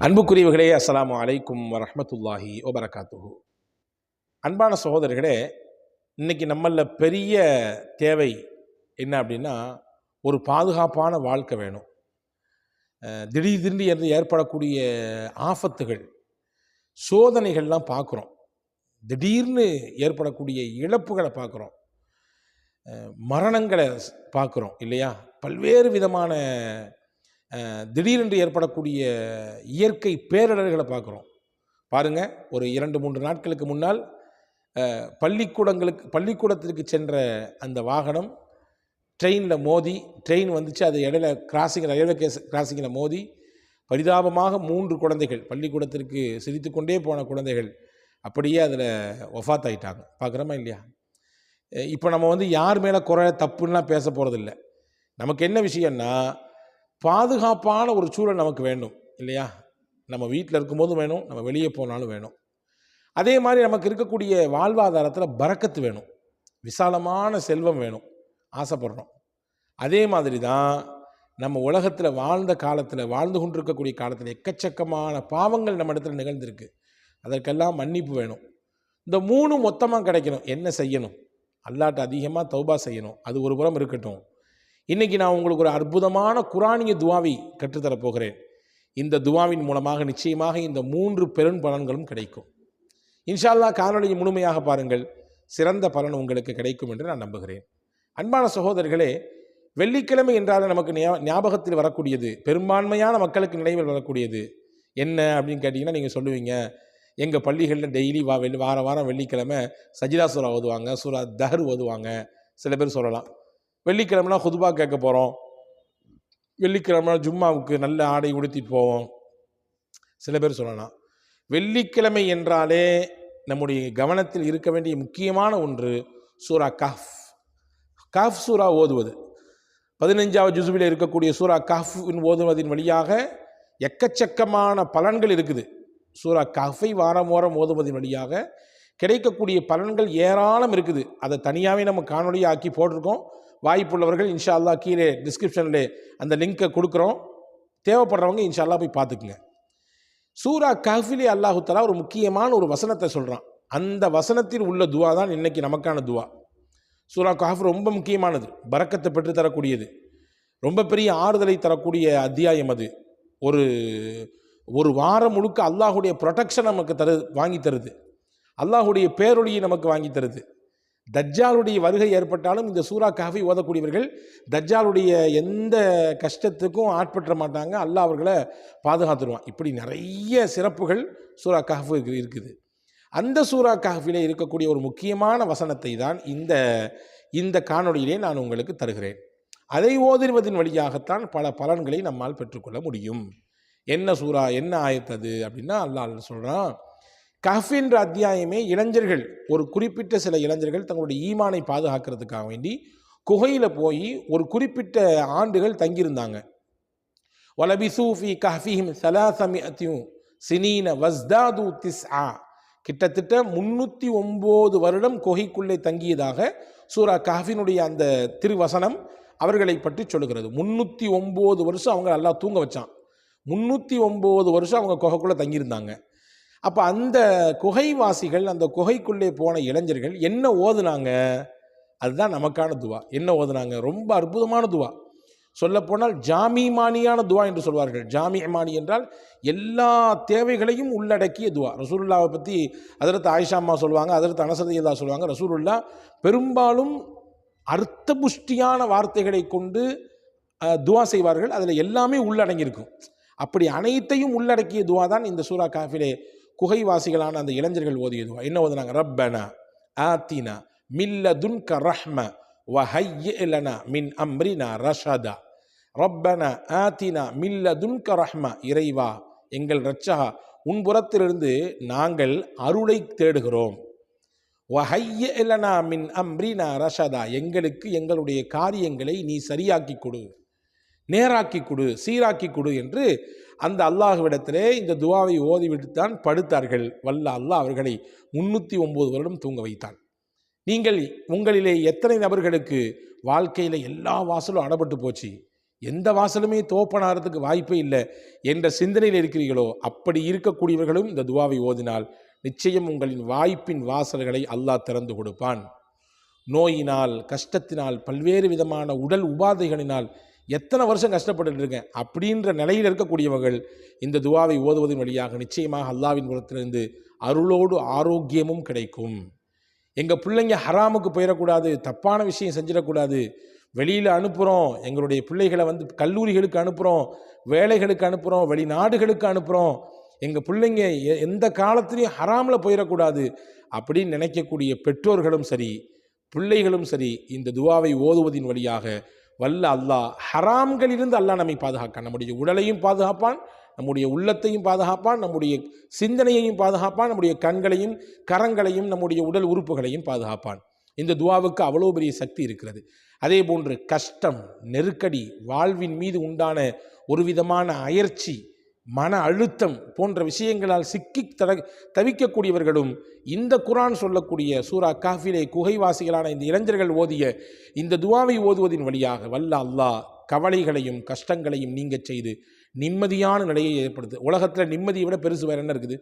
அன்புக்குரியவர்களே, அஸ்ஸலாமு அலைக்கும் வரஹ்மத்துல்லாஹி வபரகாத்துஹு. அன்பான சகோதரர்களே, இன்னைக்கு நம்மள பெரிய தேவை என்ன அப்படின்னா, ஒரு பாதுகாப்பான வாழ்க்கை வேணும். திடீர் என்று ஏற்படக்கூடிய ஆபத்துகள், சோதனைகள்லாம் பார்க்குறோம். திடீர்னு ஏற்படக்கூடிய இழப்புகளை பார்க்குறோம். மரணங்களை பார்க்குறோம் இல்லையா? பல்வேறு விதமான திடீரென்று ஏற்படக்கூடிய இயற்கை பேரிடர்களை பார்க்குறோம். பாருங்கள், ஒரு 2-3 நாட்களுக்கு முன்னால் பள்ளிக்கூடத்திற்கு சென்ற அந்த வாகனம் ட்ரெயினில் மோதி, ட்ரெயின் வந்துச்சு, அது இடையில ரயில்வே கிராசிங்கில் மோதி பரிதாபமாக 3 குழந்தைகள், பள்ளிக்கூடத்திற்கு சிரித்து கொண்டே போன குழந்தைகள் அப்படியே அதில் வஃபாத் ஆகிட்டாங்க. பார்க்குறோமா இல்லையா? இப்போ நம்ம யார் மேலே குறை தப்புன்னெலாம் பேச போகிறதில்ல. நமக்கு என்ன விஷயம்னா, பாதுகாப்பான ஒரு சூழல் நமக்கு வேண்டும் இல்லையா? நம்ம வீட்டில் இருக்கும்போதும் வேணும், நம்ம வெளியே போனாலும் வேணும். அதே மாதிரி நமக்கு இருக்கக்கூடிய வாழ்வாதாரத்தில் பரக்கத்து வேணும், விசாலமான செல்வம் வேணும், ஆசைப்படுறோம். அதே மாதிரி தான் நம்ம உலகத்தில் வாழ்ந்து கொண்டிருக்கக்கூடிய காலத்தில் எக்கச்சக்கமான பாவங்கள் நம்ம இடத்துல நிகழ்ந்திருக்கு. அதற்கெல்லாம் மன்னிப்பு வேணும். இந்த 3 மொத்தமாக கிடைக்கணும். என்ன செய்யணும்? அல்லாஹ்ட்ட அதிகமாக தௌபா செய்யணும். அது ஒரு புறம் இருக்கட்டும். இன்றைக்கி நான் உங்களுக்கு ஒரு அற்புதமான குரானிய துவாவை கற்றுத்தரப் போகிறேன். இந்த துவாவின் மூலமாக நிச்சயமாக இந்த 3 பெரும் பலன்களும் கிடைக்கும். இன்ஷா அல்லாஹ் காணொளியை முழுமையாக பாருங்கள், சிறந்த பலன் உங்களுக்கு கிடைக்கும் என்று நான் நம்புகிறேன். அன்பான சகோதரர்களே, வெள்ளிக்கிழமை என்றால் நமக்கு ஞாபகத்தில் வரக்கூடியது, பெரும்பான்மையான மக்களுக்கு நினைவில் வரக்கூடியது என்ன அப்படின்னு கேட்டிங்கன்னா, நீங்கள் சொல்லுவீங்க, எங்கள் பள்ளிகளில் டெய்லி வாரம் வெள்ளிக்கிழமை சஜிதா சூரா ஓதுவாங்க, சூரா தஹர் ஓதுவாங்க. சில பேர் சொல்லலாம், வெள்ளிக்கிழமைனா ஹுதுபா கேட்க போகிறோம், வெள்ளிக்கிழமை ஜும்மாவுக்கு நல்ல ஆடை உடுத்திட்டு போவோம். சில பேர் சொல்லலாம், வெள்ளிக்கிழமை என்றாலே நம்முடைய கவனத்தில் இருக்க வேண்டிய முக்கியமான ஒன்று சூரா காஃப் சூரா ஓதுவது. 15வது ஜுசுவில் இருக்கக்கூடிய சூரா காஃபின் ஓதுவதின் வழியாக எக்கச்சக்கமான பலன்கள் இருக்குது. சூரா காஃபை வாரம் ஓதுவதின் வழியாக கிடைக்கக்கூடிய பலன்கள் ஏராளம் இருக்குது. அதை தனியாகவே நம்ம காணொலியாக ஆக்கி போட்டிருக்கோம். வாய்ப்புள்ளவர்கள் இன்ஷா அல்லாஹ் கீழே டிஸ்கிரிப்ஷனில் அந்த லிங்கை கொடுக்குறோம். தேவைப்படுறவங்க இன்ஷா அல்லாஹ் போய் பார்த்துக்குங்க. சூரா காஃபிலே அல்லாஹு தஆலா ஒரு முக்கியமான ஒரு வசனத்தை சொல்கிறான். அந்த வசனத்தில் உள்ள துவா தான் இன்னைக்கு நமக்கான துவா. சூரா காஃப் ரொம்ப முக்கியமானது, பரக்கத்தை பெற்று தரக்கூடியது, ரொம்ப பெரிய ஆறுதலை தரக்கூடிய அத்தியாயம் அது. ஒரு வாரம் முழுக்க அல்லாஹுடைய ப்ரொடெக்ஷன் நமக்கு வாங்கி தருது, அல்லாஹுடைய பேரொழியை நமக்கு வாங்கி தருது. தஜ்ஜாலுடைய வருகை ஏற்பட்டாலும் இந்த சூரா காஃபை ஓதக்கூடியவர்கள் தஜ்ஜாலுடைய எந்த கஷ்டத்துக்கும் ஆட்பற்ற மாட்டாங்க, அல்லாஹ் அவர்களை பாதுகாத்துருவான். இப்படி நிறைய சிறப்புகள் சூரா காஃபுக்கு இருக்குது. அந்த சூரா காஃபிலே இருக்கக்கூடிய ஒரு முக்கியமான வசனத்தை தான் இந்த காணொளியிலே நான் உங்களுக்கு தருகிறேன். அதை ஓதுவதின் வழியாகத்தான் பல பலன்களை நம்மால் பெற்றுக்கொள்ள முடியும். என்ன சூரா, என்ன ஆயத்தது அப்படின்னா, அல்லாஹ் சொல்கிறான், கஹ்ஃப் என்ற அத்தியாயமே இளைஞர்கள், ஒரு குறிப்பிட்ட சில இளைஞர்கள் தங்களுடைய ஈமானை பாதுகாக்கிறதுக்காக வேண்டி குகையில் போய் ஒரு குறிப்பிட்ட ஆண்டுகள் தங்கியிருந்தாங்க. வலபிசூ ஃபீ கஹ்ஃபிஹிம் 300 சினீன வஸ்தாது 9, கிட்டத்தட்ட 309 வருடம் குகைக்குள்ளே தங்கியதாக சூரா கஹ்ஃபினுடைய அந்த திருவசனம் அவர்களை பற்றி சொல்லுகிறது. 309 வருஷம் அவங்க அல்லாஹ் தூங்க வச்சான். 309 வருஷம் அவங்க குகைக்குள்ளே தங்கியிருந்தாங்க. அப்போ அந்த குகைவாசிகள், அந்த குகைக்குள்ளே போன இளைஞர்கள் என்ன ஓதுனாங்க? அதுதான் நமக்கான துவா. என்ன ஓதுனாங்க? ரொம்ப அற்புதமான துவா. சொல்லப்போனால் ஜாமிமானியான துவா என்று சொல்வார்கள். ஜாமிமானி என்றால் எல்லா தேவைகளையும் உள்ளடக்கிய துவா. ரசூலுல்லாவை பற்றி ஹஜ்ரத் ஆயிஷா அம்மா சொல்லுவாங்க, ஹஜ்ரத் அனஸ் ரலியல்லாஹு சொல்லுவாங்க, ரசூலுல்லா பெரும்பாலும் அர்த்தபுஷ்டியான வார்த்தைகளை கொண்டு துவா செய்வார்கள். அதில் எல்லாமே உள்ளடங்கியிருக்கும். அப்படி அனைத்தையும் உள்ளடக்கிய துவா தான் இந்த சூரா காஃபிலே குகைவாசிகளான அந்த இளைஞர்கள் ஓதிய துவா. என்ன ஓதுனாங்க? ரப்பனா ஆத்தினா மில்லதுன்க ரஹ்ம வஹய்யி லனா மின் அம்ரினா ரஷதா. ரப்பனா ஆத்தினா மில்லதுன்க ரஹ்ம, இறைவா எங்கள் இரட்சகா உன் புறத்திலிருந்து நாங்கள் அருளை தேடுகிறோம். வஹய்யி லனா மின் அம்ரினா ரஷதா, எங்களுக்கு எங்களுடைய காரியங்களை நீ சரியாக்கி கொடு, நேராக்கி கொடு, சீராக்கி கொடு என்று அந்த அல்லாஹ்விடத்திலே இந்த துவாவை ஓதிவிட்டுத்தான் படுத்தார்கள். வல்ல அல்லாஹ் அவர்களை 309 வருடம் தூங்க வைத்தான். உங்களிலே எத்தனை நபர்களுக்கு வாழ்க்கையில் எல்லா வாசலும் அடப்பட்டு போச்சு, எந்த வாசலுமே தோப்பனாகிறதுக்கு வாய்ப்பே இல்லை என்ற சிந்தனையில் இருக்கிறீர்களோ, அப்படி இருக்கக்கூடியவர்களும் இந்த துவாவை ஓதினால் நிச்சயம் உங்களின் வாய்ப்பின் வாசல்களை அல்லாஹ் திறந்து கொடுப்பான். நோயினால், கஷ்டத்தினால், பல்வேறு விதமான உடல் உபாதைகளினால் எத்தனை வருஷம் கஷ்டப்பட்டு இருக்கேன் அப்படின்ற நிலையில் இருக்கக்கூடியவர்கள் இந்த துவாவை ஓதுவதன் வழியாக நிச்சயமாக அல்லாஹ்வின் புறத்திலிருந்து அருளோடு ஆரோக்கியமும் கிடைக்கும். எங்கள் பிள்ளைங்க ஹராமுக்கு போயிடக்கூடாது, தப்பான விஷயம் செஞ்சிடக்கூடாது, வெளியில் அனுப்புகிறோம், எங்களுடைய பிள்ளைகளை கல்லூரிகளுக்கு அனுப்புகிறோம், வேலைகளுக்கு அனுப்புகிறோம், வெளிநாடுகளுக்கு அனுப்புகிறோம், எங்கள் பிள்ளைங்க எந்த காலத்துலேயும் ஹராமில் போயிடக்கூடாது அப்படின்னு நினைக்கக்கூடிய பெற்றோர்களும் சரி, பிள்ளைகளும் சரி, இந்த துவாவை ஓதுவதின் வழியாக வல்ல அல்லாஹ் ஹராம்களிலிருந்து அல்லாஹ் நம்மை பாதுகாக்கான். நம்முடைய உடலையும் பாதுகாப்பான், நம்முடைய உள்ளத்தையும் பாதுகாப்பான், நம்முடைய சிந்தனையையும் பாதுகாப்பான், நம்முடைய கண்களையும் கரங்களையும் நம்முடைய உடல் உறுப்புகளையும் பாதுகாப்பான். இந்த துவாவுக்கு அவ்வளோ பெரிய சக்தி இருக்கிறது. அதே போன்று கஷ்டம், நெருக்கடி, வாழ்வின் மீது உண்டான ஒரு விதமான அயற்சி, மன அழுத்தம் போன்ற விஷயங்களால் சிக்கி தவிக்கக்கூடியவர்களும் இந்த குர்ஆன் சொல்லக்கூடிய சூரா காஃபிலே குகைவாசிகளான இந்த இளைஞர்கள் ஓதிய இந்த துவாவை ஓதுவதின் வழியாக வல்ல அல்லாஹ் கவலைகளையும் கஷ்டங்களையும் நீங்க செய்து நிம்மதியான நிலையை ஏற்படுத்து. உலகத்தில் நிம்மதியை விட பெருசு வேற என்ன இருக்குது?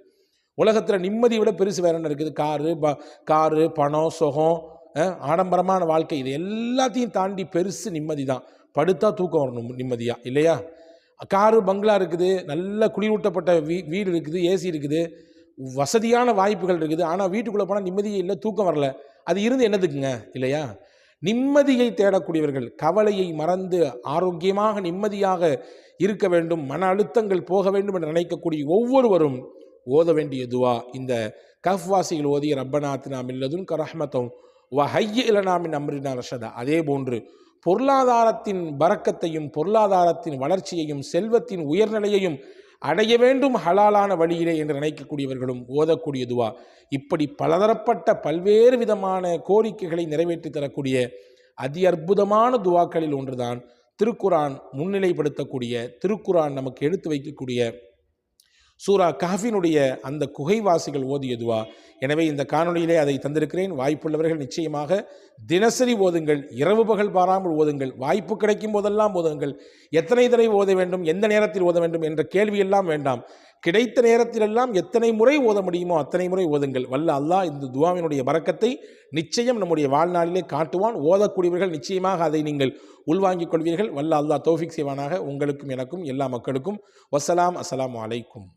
உலகத்தில் நிம்மதியை விட பெருசு வேற என்ன இருக்குது? காரு, பணம், சுகம், ஆடம்பரமான வாழ்க்கை, இது எல்லாத்தையும் தாண்டி பெருசு நிம்மதி தான். படுத்தா தூக்கம் வரணும் நிம்மதியாக, இல்லையா? காரு, பங்களா இருக்குது, நல்ல குளிரூட்டப்பட்ட வீடு இருக்குது, ஏசி இருக்குது, வசதியான வாய்ப்புகள் இருக்குது. ஆனால் வீட்டுக்குள்ளே போனால் நிம்மதியே இல்லை, தூக்கம் வரல. அது இருந்து என்னதுக்குங்க, இல்லையா? நிம்மதியை தேடக்கூடியவர்கள், கவலையை மறந்து ஆரோக்கியமாக நிம்மதியாக இருக்க வேண்டும், மன அழுத்தங்கள் போக வேண்டும் என்று நினைக்கக்கூடிய ஒவ்வொருவரும் ஓத வேண்டிய துவா இந்த கஃப்வாசிகள் ஓதிய ரப்பனா ஆத்தினா மின் லதுன்க ரஹ்மத்தன் வ ஹய்யி லனா மின் அம்ரினா ரஷதா. அதே போன்று பொருளாதாரத்தின் பரக்கத்தையும் பொருளாதாரத்தின் வளர்ச்சியையும் செல்வத்தின் உயர்நிலையையும் அடைய வேண்டும் ஹலாலான வழியிலே என்று நினைக்கக்கூடியவர்களும் ஓதக்கூடிய துவா. இப்படி பலதரப்பட்ட பல்வேறு விதமான கோரிக்கைகளை நிறைவேற்றி தரக்கூடிய அதி அற்புதமான துவாக்களில் ஒன்றுதான் திருக்குர்ஆன் முன்னிலைப்படுத்தக்கூடிய, திருக்குர்ஆன் நமக்கு எடுத்து வைக்கக்கூடிய சூரா கஹ்ஃபினுடைய அந்த குகைவாசிகள் ஓதிய துவா. எனவே இந்த காணொளியிலே அதை தந்திருக்கிறேன். வாய்ப்புள்ளவர்கள் நிச்சயமாக தினசரி ஓதுங்கள், இரவு பகல் பாராமல் ஓதுங்கள், வாய்ப்பு கிடைக்கும் போதெல்லாம் ஓதுங்கள். எத்தனை தடவை ஓத வேண்டும், எந்த நேரத்தில் ஓத வேண்டும் என்ற கேள்வியெல்லாம் வேண்டாம். கிடைத்த நேரத்திலெல்லாம் எத்தனை முறை ஓத முடியுமோ அத்தனை முறை ஓதுங்கள். வல்ல அல்லாஹ் இந்த துவாவினுடைய பரக்கத்தை நிச்சயம் நம்முடைய வாழ்நாளிலே காட்டுவான். ஓதக்கூடியவர்கள் நிச்சயமாக அதை நீங்கள் உள்வாங்கிக் கொள்வீர்கள். வல்ல அல்லாஹ் தௌஃபீக் செய்வானாக. உங்களுக்கும் எனக்கும் எல்லா மக்களுக்கும். வஸ்ஸலாம். அஸ்ஸலாமு அலைக்கும்.